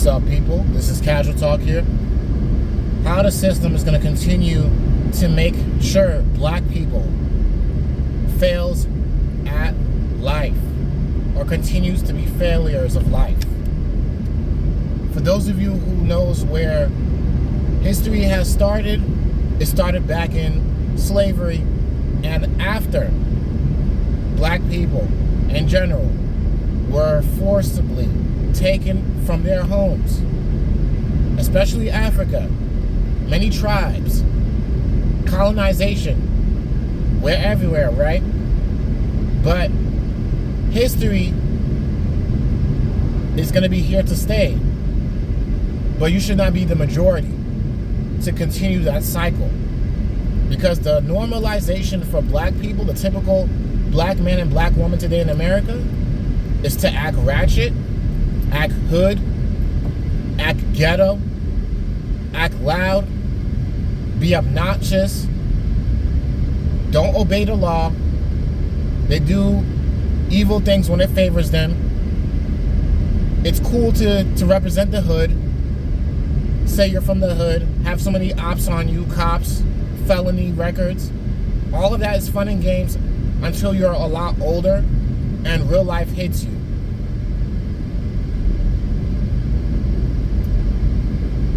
What's up, people? This is Casual Talk here. How the system is going to continue to make sure black people fails at life or continues to be failures of life. For those of you who knows where history has started, it started back in slavery, and after black people in general were forcibly taken from their homes, especially Africa, many tribes, colonization, we're everywhere, right? But history is going to be here to stay, but you should not be the majority to continue that cycle, because the normalization for black people, the typical black man and black woman today in America, is to act ratchet, act hood, act ghetto, act loud, be obnoxious, don't obey the law. They do evil things when it favors them. It's cool to represent the hood, say you're from the hood, have so many ops on you, cops, felony records. All of that is fun and games until you're a lot older and real life hits you.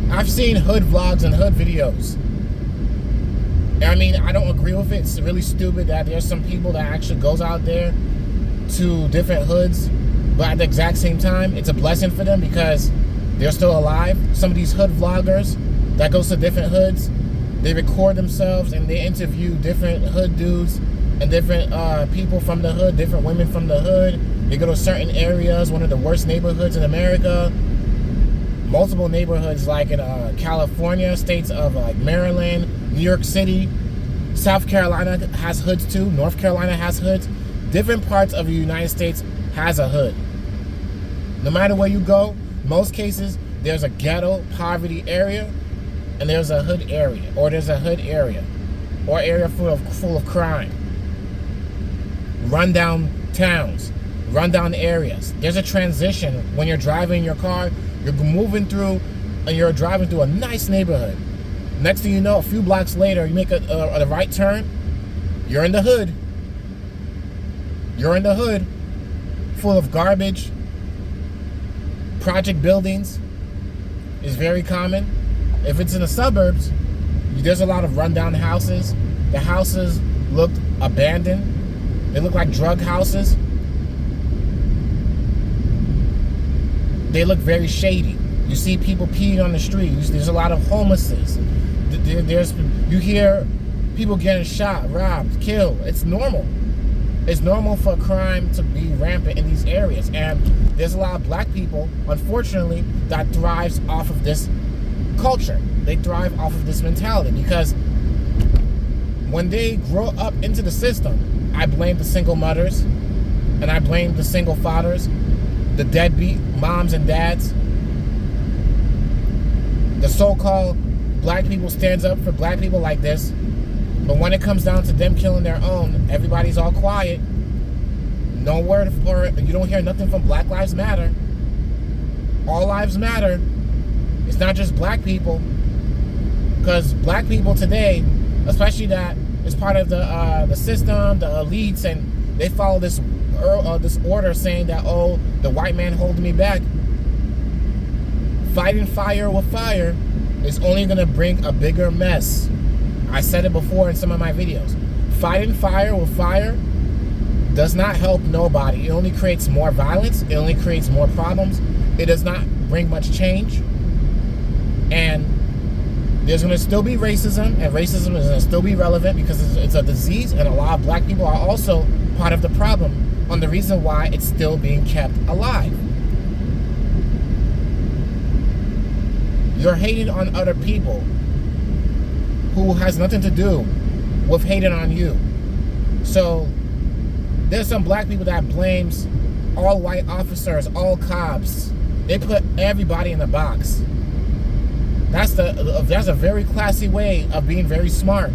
I've seen hood vlogs and hood videos. I mean, I don't agree with it. It's really stupid that there's some people that actually goes out there to different hoods, but at the exact same time, it's a blessing for them because they're still alive. Some of these hood vloggers that goes to different hoods, they record themselves and they interview different hood dudes and different people from the hood, different women from the hood. They go to certain areas, one of the worst neighborhoods in America, multiple neighborhoods like in California, states of like Maryland, New York City, South Carolina has hoods too, North Carolina has hoods. Different parts of the United States has a hood. No matter where you go, most cases, there's a ghetto, poverty area, and there's a hood area, or there's a hood area, or area full of crime. Rundown towns, rundown areas. There's a transition when you're driving your car, you're moving through, and you're driving through a nice neighborhood. Next thing you know, a few blocks later, you make a right turn, you're in the hood. You're in the hood, full of garbage. Project buildings is very common. If it's in the suburbs, there's a lot of rundown houses. The houses look abandoned. They look like drug houses. They look very shady. You see people peeing on the streets. There's a lot of homelessness. You hear people getting shot, robbed, killed. It's normal. It's normal for crime to be rampant in these areas. And there's a lot of black people, unfortunately, that thrives off of this culture. They thrive off of this mentality because when they grow up into the system, I blame the single mothers and I blame the single fathers, the deadbeat moms and dads. The so-called black people stands up for black people like this, but when it comes down to them killing their own, everybody's all quiet. No word for it. You don't hear nothing from Black Lives Matter. All lives matter. It's not just black people, because black people today, especially that is part of the system, the elites, and they follow this order saying that, oh, the white man holding me back. Fighting fire with fire is only going to bring a bigger mess. I said it before in some of my videos. Fighting fire with fire does not help nobody. It only creates more violence. It only creates more problems. It does not bring much change. And there's going to still be racism, and racism is going to still be relevant because it's a disease, and a lot of black people are also part of the problem on the reason why it's still being kept alive. You're hating on other people who has nothing to do with hating on you. So there's some black people that blames all white officers, all cops. They put everybody in a box. That's a very classy way of being very smart.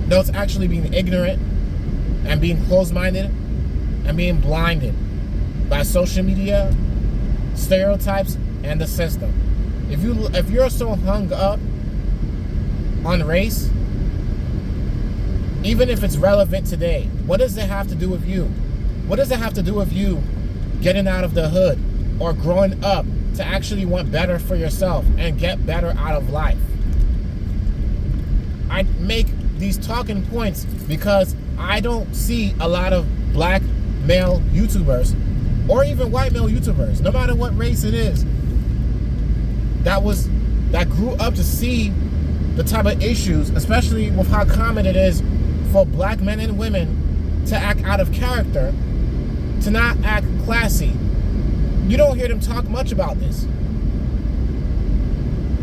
No, it's actually being ignorant and being closed-minded and being blinded by social media, stereotypes, and the system. If you're so hung up on race, even if it's relevant today, what does it have to do with you? What does it have to do with you getting out of the hood or growing up to actually want better for yourself and get better out of life? I make these talking points because I don't see a lot of black male YouTubers or even white male YouTubers, no matter what race it is, that grew up to see the type of issues, especially with how common it is for black men and women to act out of character, to not act classy. You don't hear them talk much about this.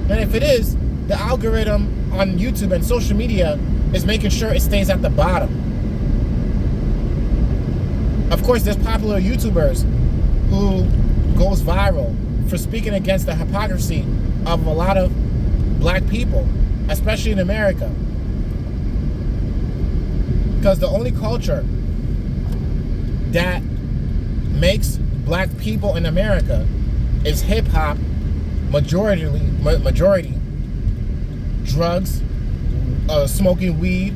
And if it is, the algorithm on YouTube and social media is making sure it stays at the bottom. Of course, there's popular YouTubers who goes viral for speaking against the hypocrisy of a lot of black people, especially in America. Because the only culture that makes black people in America is hip-hop, majority, drugs, smoking weed,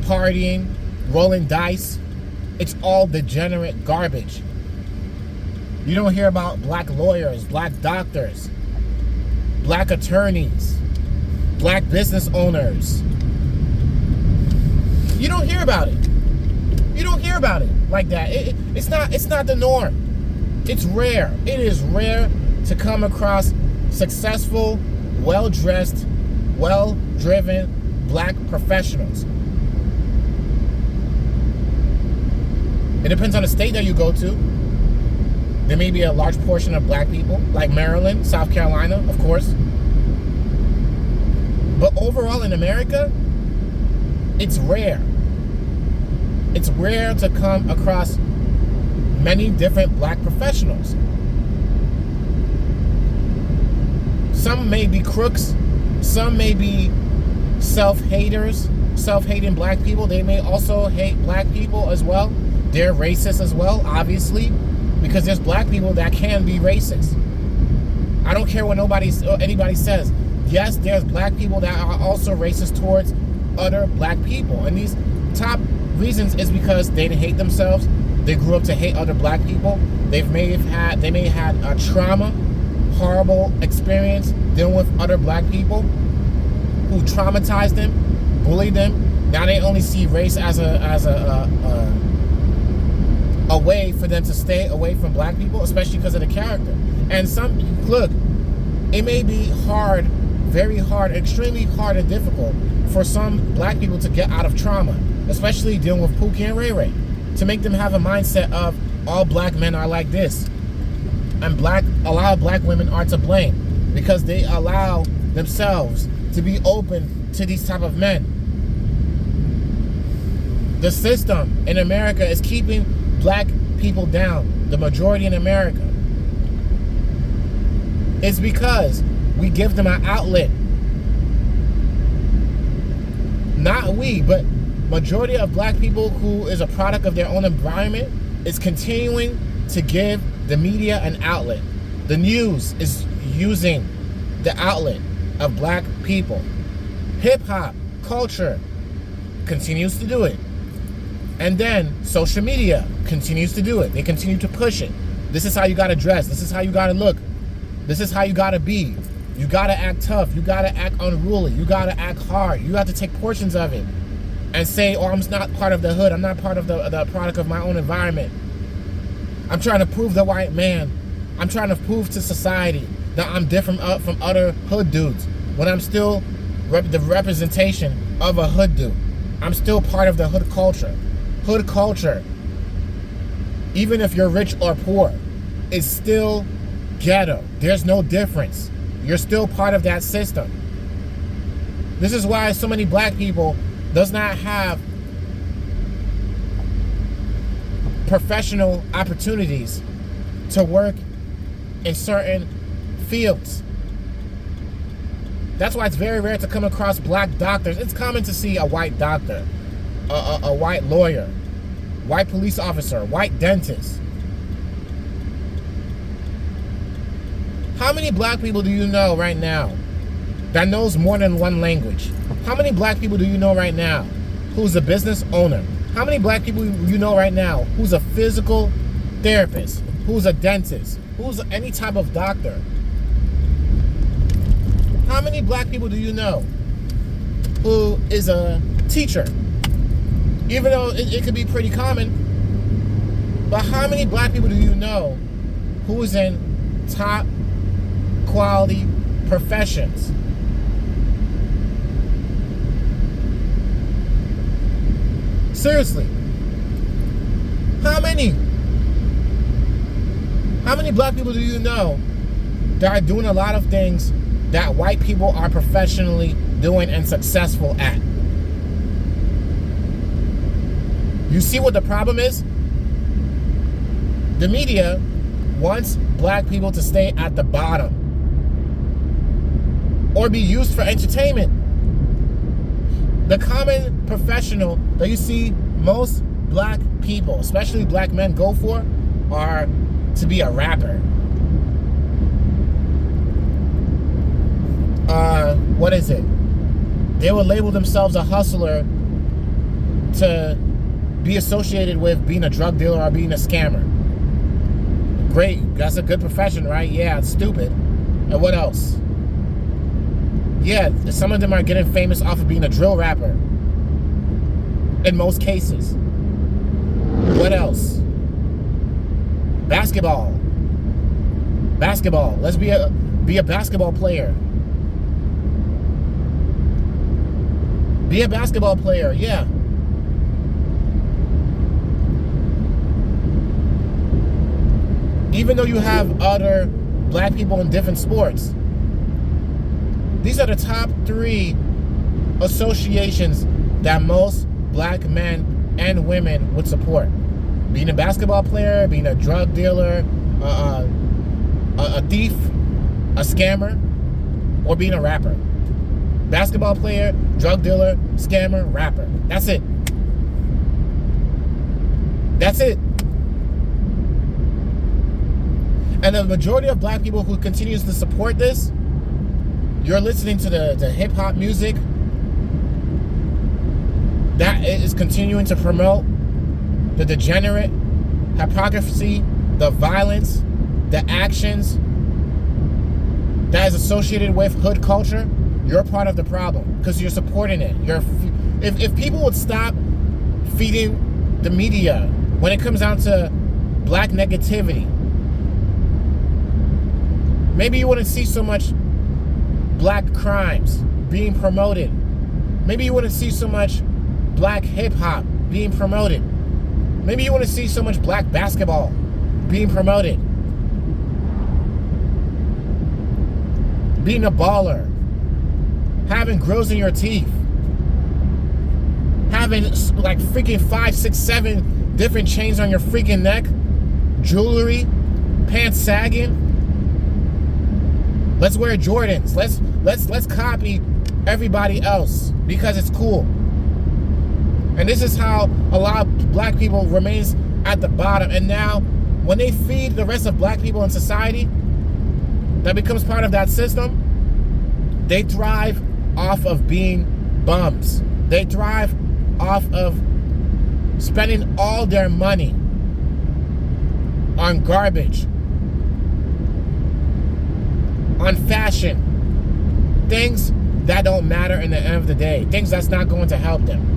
partying, rolling dice. It's all degenerate garbage. You don't hear about black lawyers, black doctors, black attorneys, black business owners. You don't hear about it. You don't hear about it like that. It's not the norm. It's rare. It is rare to come across successful, well-dressed, well-driven black professionals. It depends on the state that you go to. There may be a large portion of black people, like Maryland, South Carolina, of course. But overall in America, it's rare. It's rare to come across many different black professionals. Some may be crooks. Some may be self-haters, self-hating black people. They may also hate black people as well. They're racist as well, obviously, because there's black people that can be racist. I don't care what anybody says. Yes, there's black people that are also racist towards other black people. And these top reasons is because they hate themselves. They grew up to hate other black people. They may have had a trauma, horrible experience dealing with other black people who traumatized them, bullied them. Now they only see race as a way for them to stay away from black people, especially because of the character. And look, it may be hard, very hard, extremely hard and difficult for some black people to get out of trauma, especially dealing with Pookie and Ray Ray, to make them have a mindset of all black men are like this. And a lot of black women are to blame because they allow themselves to be open to these type of men. The system in America is keeping black people down, the majority in America. It's because we give them an outlet. Not we, but majority of black people who is a product of their own environment is continuing to give the media an outlet. The news is using the outlet of black people. Hip-hop culture continues to do it. And then social media continues to do it. They continue to push it. This is how you gotta dress. This is how you gotta look. This is how you gotta be. You gotta act tough. You gotta act unruly. You gotta act hard. You have to take portions of it and say, oh, I'm not part of the hood. I'm not part of the product of my own environment. I'm trying to prove the white man. I'm trying to prove to society that I'm different from other hood dudes when I'm still the representation of a hood dude. I'm still part of the hood culture. Hood culture, even if you're rich or poor, is still ghetto. There's no difference. You're still part of that system. This is why so many black people does not have professional opportunities to work in certain fields. That's why it's very rare to come across black doctors. It's common to see a white doctor, a white lawyer, white police officer, white dentist. How many black people do you know right now that knows more than one language? How many black people do you know right now who's a business owner? How many black people you know right now who's a physical therapist, who's a dentist, who's any type of doctor? How many black people do you know who is a teacher? Even though it could be pretty common, but how many black people do you know who is in top quality professions? Seriously. How many? How many black people do you know that are doing a lot of things that white people are professionally doing and successful at? You see what the problem is? The media wants black people to stay at the bottom or be used for entertainment. The common professional that you see most black people, especially black men, go for are to be a rapper. What is it? They will label themselves a hustler to be associated with being a drug dealer or being a scammer. Great, that's a good profession, right? Yeah, it's stupid. And what else? Yeah, some of them are getting famous off of being a drill rapper. In most cases. What else? Basketball. Basketball. Let's be a basketball player. Be a basketball player, yeah. Even though you have other black people in different sports, these are the top 3 associations that most black men and women would support. Being a basketball player, being a drug dealer, a thief, a scammer, or being a rapper. Basketball player, drug dealer, scammer, rapper. That's it. That's it. And the majority of black people who continues to support this, you're listening to the hip-hop music that is continuing to promote the degenerate hypocrisy, the violence, the actions that is associated with hood culture. You're part of the problem because you're supporting it. If people would stop feeding the media when it comes down to black negativity, maybe you wouldn't see so much black crimes being promoted. Maybe you wouldn't see so much black hip-hop being promoted. Maybe you wouldn't see so much black basketball being promoted. Being a baller. Having grills in your teeth. Having like freaking 5, 6, 7 different chains on your freaking neck. Jewelry. Pants sagging. Let's wear Jordans. Let's copy everybody else because it's cool. And this is how a lot of black people remains at the bottom. And now, when they feed the rest of black people in society, that becomes part of that system, they thrive off of being bums. They thrive off of spending all their money on garbage, on fashion, things that don't matter in the end of the day, things that's not going to help them.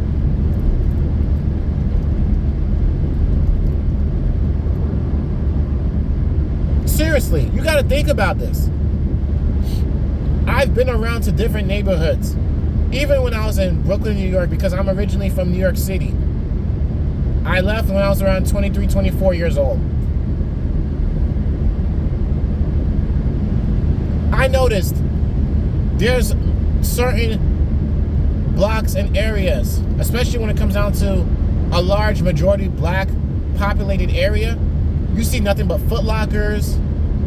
Seriously, you got to think about this. I've been around to different neighborhoods, even when I was in Brooklyn, New York, because I'm originally from New York City. I left when I was around 23, 24 years old. I noticed there's certain blocks and areas, especially when it comes down to a large majority black populated area, you see nothing but Foot Lockers,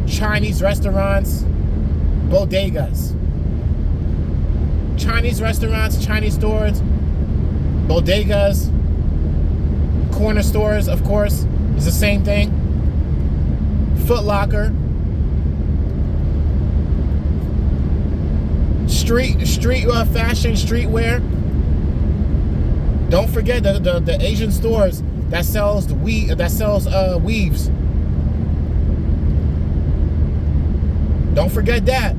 Chinese restaurants, bodegas. Chinese restaurants, Chinese stores, bodegas, corner stores, of course, is the same thing. Foot Locker. street fashion, streetwear. Don't forget the Asian stores that sells weaves. Don't forget that.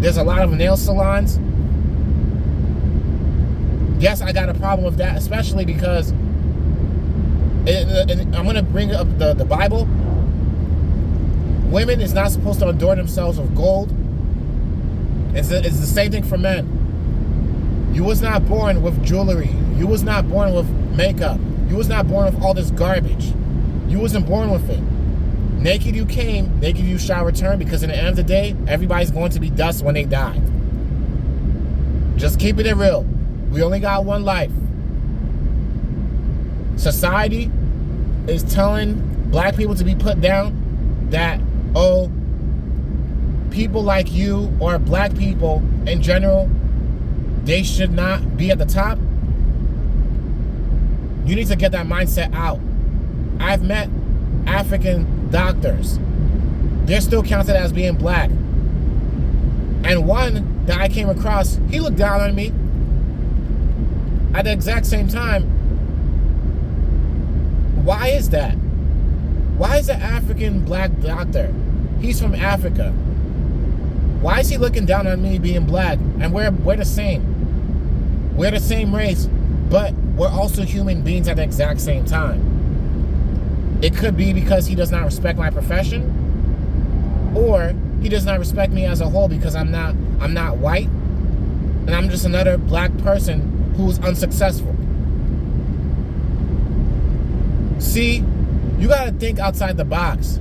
There's a lot of nail salons. Yes, I got a problem with that, especially because I'm going to bring up the Bible. Women is not supposed to adorn themselves with gold. It's the same thing for men. You was not born with jewelry. You was not born with makeup. You was not born with all this garbage. You wasn't born with it. Naked you came, naked you shall return, because in the end of the day, everybody's going to be dust when they die. Just keeping it real. We only got one life. Society is telling black people to be put down, that, oh, people like you or black people in general, they should not be at the top. You need to get that mindset out. I've met African doctors. They're still counted as being black. And one that I came across, he looked down on me. At the exact same time, why is that? Why is an African black doctor? He's from Africa. Why is he looking down on me being black? And we're the same. We're the same race, but we're also human beings at the exact same time. It could be because he does not respect my profession, or he does not respect me as a whole because I'm not white, and I'm just another black person who's unsuccessful. See, you gotta think outside the box.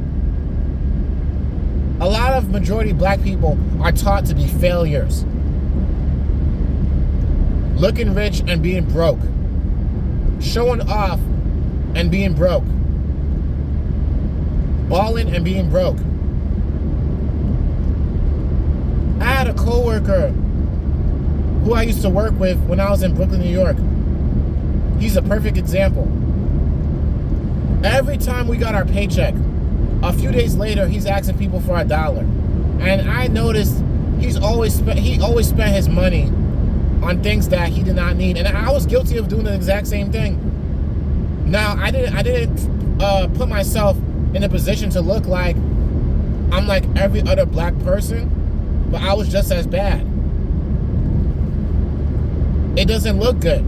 A lot of majority black people are taught to be failures. Looking rich and being broke. Showing off and being broke. Balling and being broke. I had a coworker who I used to work with when I was in Brooklyn, New York. He's a perfect example. Every time we got our paycheck, a few days later, he's asking people for $1. And I noticed he always spent his money on things that he did not need. And I was guilty of doing the exact same thing. Now, I didn't put myself in a position to look like I'm like every other black person, but I was just as bad. It doesn't look good,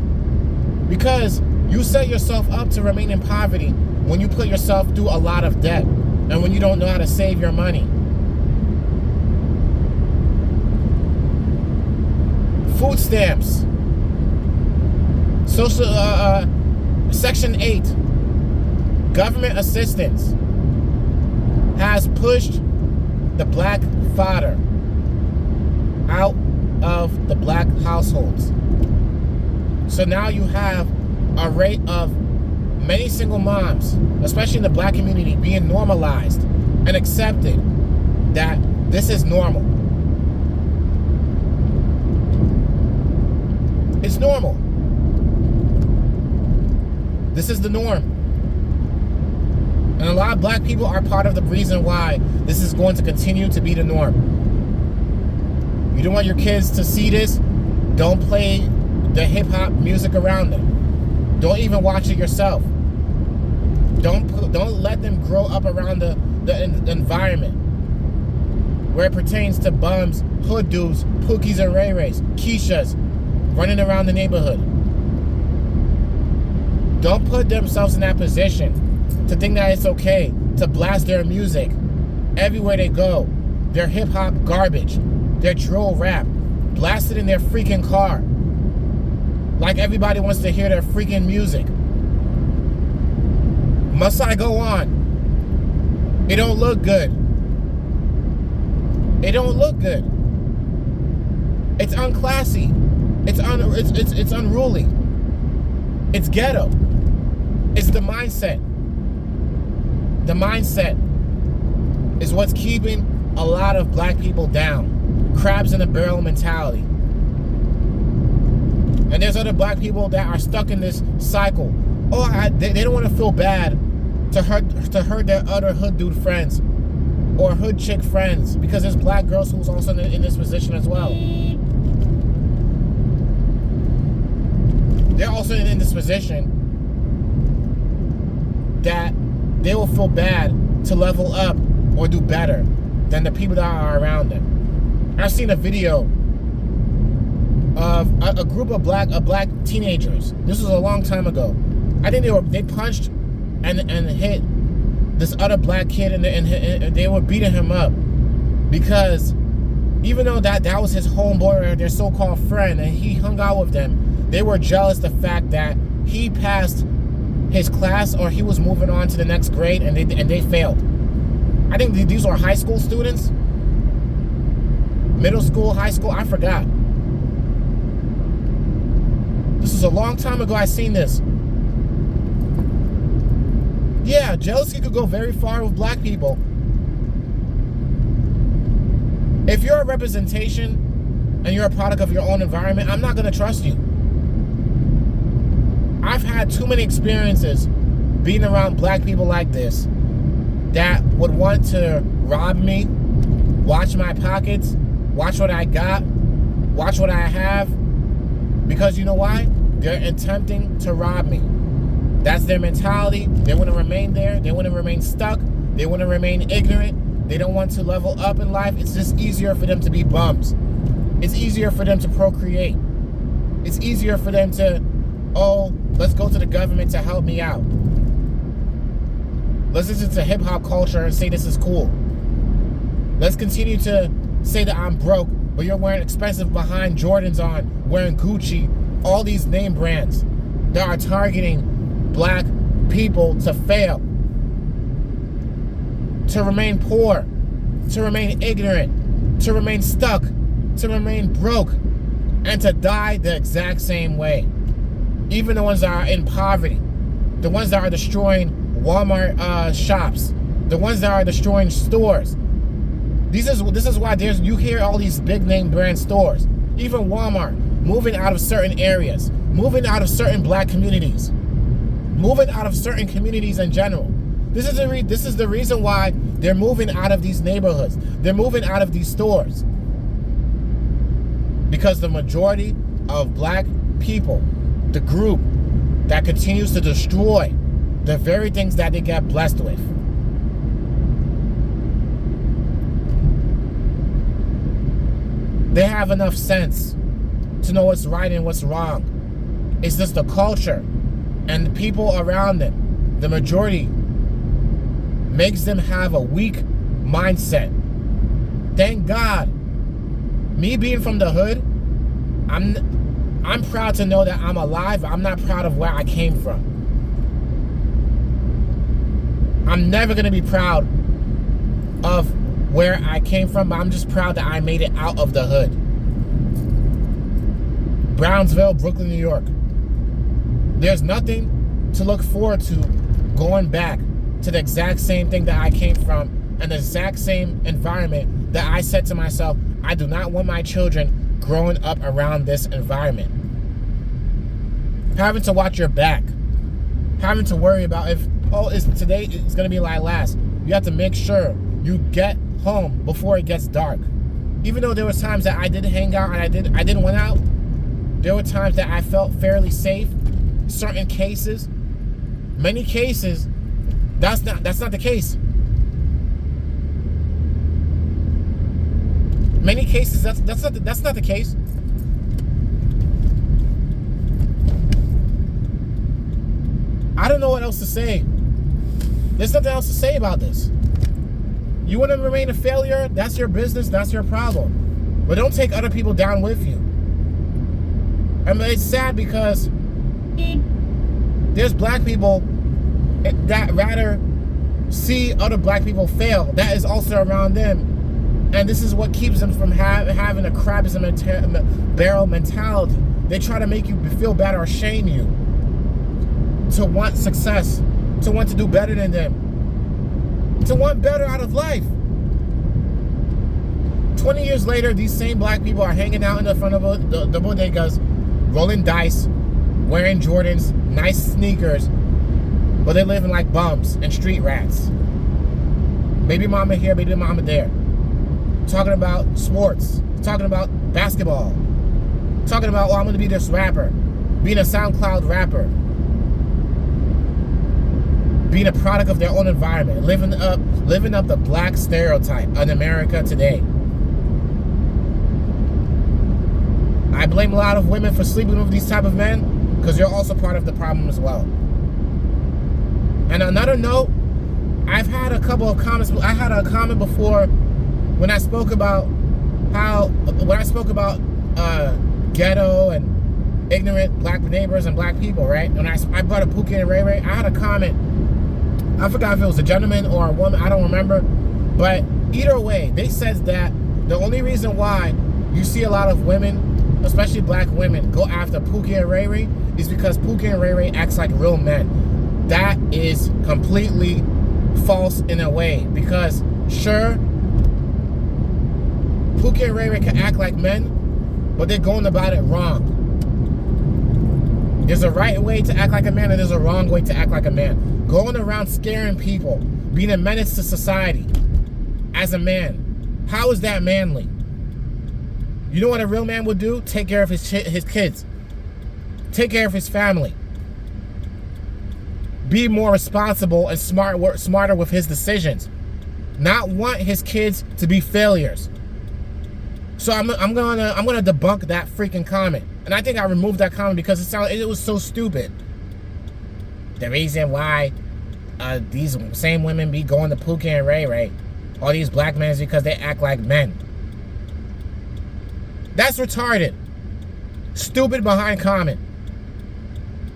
because you set yourself up to remain in poverty when you put yourself through a lot of debt and when you don't know how to save your money. Food stamps, social Section 8, government assistance has pushed the black father out of the black households. So now you have a rate of many single moms, especially in the black community, being normalized and accepted that this is normal. It's normal. This is the norm. And a lot of black people are part of the reason why this is going to continue to be the norm. You don't want your kids to see this? Don't play the hip-hop music around them. Don't even watch it yourself. Don't let them grow up around the environment where it pertains to bums, hood dudes, Pookies and Ray Rays, Keishas, running around the neighborhood. Don't put themselves in that position to think that it's okay to blast their music everywhere they go. Their hip-hop garbage, their drill rap, blasted in their freaking car. Like everybody wants to hear their freaking music. Must I go on? It don't look good. It don't look good. It's unclassy. It's unruly. It's ghetto. It's the mindset. The mindset is what's keeping a lot of black people down. Crabs in a barrel mentality. And there's other black people that are stuck in this cycle. Oh, they don't want to feel bad to hurt their other hood dude friends. or hood chick friends, because there's black girls who's also in this position as well. They're also in this position that they will feel bad to level up or do better than the people that are around them. I've seen a video of a group of black teenagers. This was a long time ago. I think they punched and hit this other black kid, and they were beating him up because even though that was his homeboy or their so-called friend and he hung out with them, they were jealous the fact that he passed his class or he was moving on to the next grade and they failed. I think these were high school students, middle school, high school, I forgot. This was a long time ago I seen this. Yeah, jealousy could go very far with black people. If you're a representation and you're a product of your own environment, I'm not going to trust you. I've had too many experiences being around black people like this that would want to rob me, watch my pockets, watch what I got, watch what I have, because you know why? They're attempting to rob me. That's their mentality. They want to remain there. They want to remain stuck. They want to remain ignorant. They don't want to level up in life. It's just easier for them to be bums. It's easier for them to procreate. It's easier for them to, oh, let's go to the government to help me out. Let's listen to hip hop culture and say this is cool. Let's continue to say that I'm broke, but you're wearing expensive behind Jordans on, wearing Gucci, all these name brands that are targeting black people to fail, to remain poor, to remain ignorant, to remain stuck, to remain broke, and to die the exact same way. Even the ones that are in poverty, the ones that are destroying Walmart shops, the ones that are destroying stores. This is why you hear all these big name brand stores, even Walmart, moving out of certain areas, moving out of certain black communities, moving out of certain communities in general. This is the reason why they're moving out of these neighborhoods. They're moving out of these stores. Because the majority of black people, the group that continues to destroy the very things that they get blessed with. They have enough sense to know what's right and what's wrong. It's just the culture and the people around them, the majority, makes them have a weak mindset. Thank God, me being from the hood, I'm proud to know that I'm alive. I'm not proud of where I came from. I'm never going to be proud of where I came from, but I'm just proud that I made it out of the hood. Brownsville, Brooklyn, New York. There's nothing to look forward to going back to the exact same thing that I came from and the exact same environment that I said to myself, I do not want my children growing up around this environment. Having to watch your back. Having to worry about if, today it's going to be like last. You have to make sure you get home before it gets dark. Even though there were times that I did hang out and I didn't went out, there were times that I felt fairly safe. Certain cases, many cases, that's not the case. Many cases, that's not the case. I don't know what else to say. There's nothing else to say about this. You want to remain a failure? That's your business. That's your problem. But don't take other people down with you. I mean, it's sad because there's black people that rather see other black people fail. That is also around them. And this is what keeps them from having a crabs in a barrel mentality. They try to make you feel bad or shame you. To want success. To want to do better than them. To want better out of life. 20 years later, these same black people are hanging out in the front of the bodegas, rolling dice, wearing Jordans, nice sneakers, but they're living like bums and street rats. Baby mama here, baby mama there. Talking about sports. Talking about basketball. Talking about, oh, I'm going to be this rapper. Being a SoundCloud rapper. Being a product of their own environment. Living up the black stereotype in America today. I blame a lot of women for sleeping with these type of men because they're also part of the problem as well. And another note, I've had a couple of comments. I had a comment before when I spoke about ghetto and ignorant black neighbors and black people, right? When I brought up Pookie and Ray Ray, I had a comment. I forgot if it was a gentleman or a woman, I don't remember. But either way, they said that the only reason why you see a lot of women, especially black women, go after Pookie and Ray Ray is because Pookie and Ray Ray acts like real men. That is completely false in a way, because sure, Pookie and Ray Ray can act like men, but they're going about it wrong. There's a right way to act like a man and there's a wrong way to act like a man. Going around scaring people, being a menace to society as a man, how is that manly? You know what a real man would do? Take care of his kids. Take care of his family. Be more responsible and smarter with his decisions. Not want his kids to be failures. So I'm gonna debunk that freaking comment. And I think I removed that comment because it was so stupid. The reason why these same women be going to Pookie and Ray Ray, all these black men, is because they act like men. That's retarded. Stupid behind comment.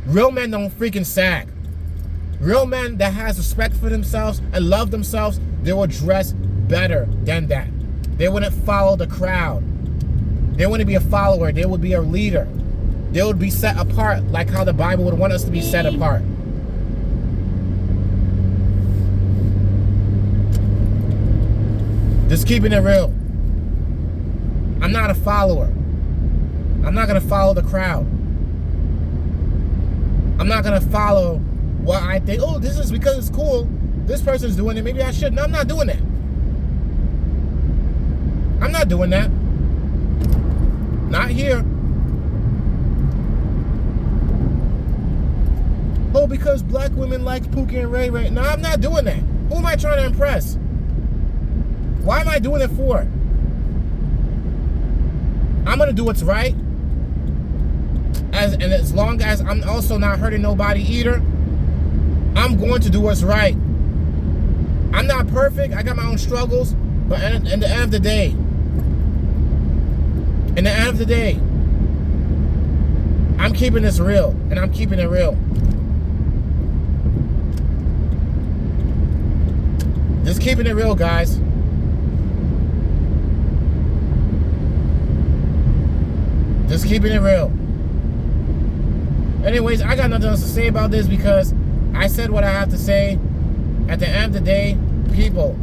Real men don't freaking sag. Real men that has respect for themselves and love themselves, they will dress better than that. They wouldn't follow the crowd. They wouldn't be a follower. They would be a leader. They would be set apart like how the Bible would want us to be set apart. Just keeping it real. I'm not a follower. I'm not going to follow the crowd. I'm not going to follow what I think, oh, this is because it's cool. This person's doing it. Maybe I should. No, I'm not doing that. I'm not doing that. Not here. Oh, because black women like Pookie and Ray Ray. No, I'm not doing that. Who am I trying to impress? Why am I doing it for? I'm going to do what's right. And as long as I'm also not hurting nobody either, I'm going to do what's right. I'm not perfect. I got my own struggles. But at the end of the day, I'm keeping this real. And I'm keeping it real. Just keeping it real, guys. Just keeping it real. Anyways, I got nothing else to say about this because I said what I have to say. At the end of the day, people,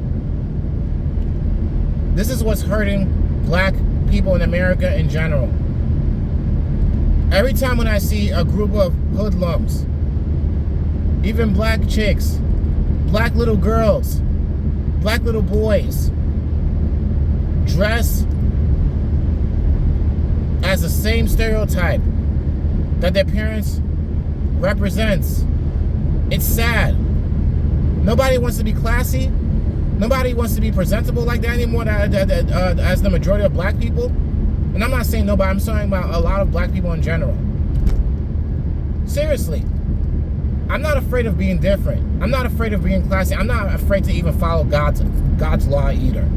this is what's hurting black people in America in general. Every time when I see a group of hoodlums, even black chicks, black little girls, black little boys, dress as the same stereotype that their parents represents, it's sad. Nobody wants to be classy. Nobody wants to be presentable like that anymore as the majority of black people. And I'm not saying nobody, I'm talking about a lot of black people in general. Seriously. I'm not afraid of being different. I'm not afraid of being classy. I'm not afraid to even follow God's law either.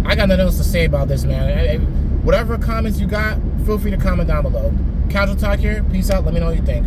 I got nothing else to say about this, man. Whatever comments you got, feel free to comment down below. Casual Talk here. Peace out. Let me know what you think.